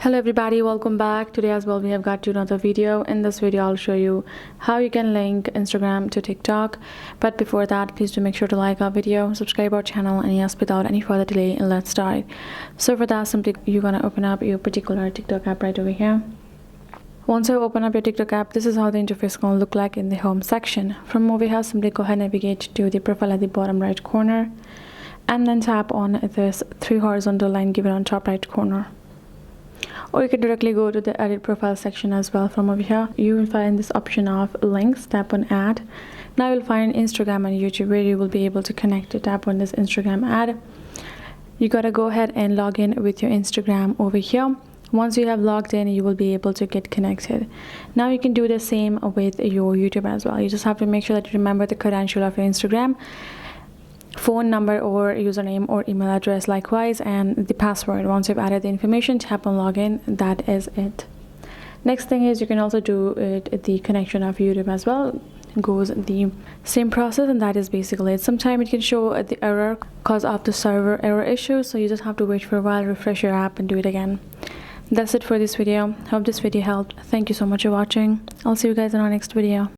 Hello everybody, welcome back. Today as well we have got to another video. In this video I'll show you how you can link Instagram to TikTok, but before that please do make sure to like our video, subscribe our channel, and yes, without any further delay, let's start. So for that, simply you're gonna open up your particular TikTok app right over here. Once you open up your TikTok app, this is how the interface is going to look like in the home section. From over here, simply go ahead and navigate to the profile at the bottom right corner and then tap on this three horizontal line given on top right corner. Or you can directly go to the edit profile section as well. From over here you will find this option of links. Tap on add. Now you'll find Instagram and YouTube where you will be able to connect it. Tap on this Instagram ad. You gotta go ahead and log in with your Instagram over here. Once you have logged in, you will be able to get connected. Now you can do the same with your YouTube as well. You just have to make sure that you remember the credential of your Instagram, phone number or username or email address likewise, and the password. Once you've added the information, tap on login. That is it. Next thing is you can also do it the connection of YouTube as well. It goes the same process, and that is basically it. Sometimes it can show the error because of the server error issue, so you just have to wait for a while, refresh your app and do it again. That's it for this video. Hope this video helped. Thank you so much for watching. I'll see you guys in our next video.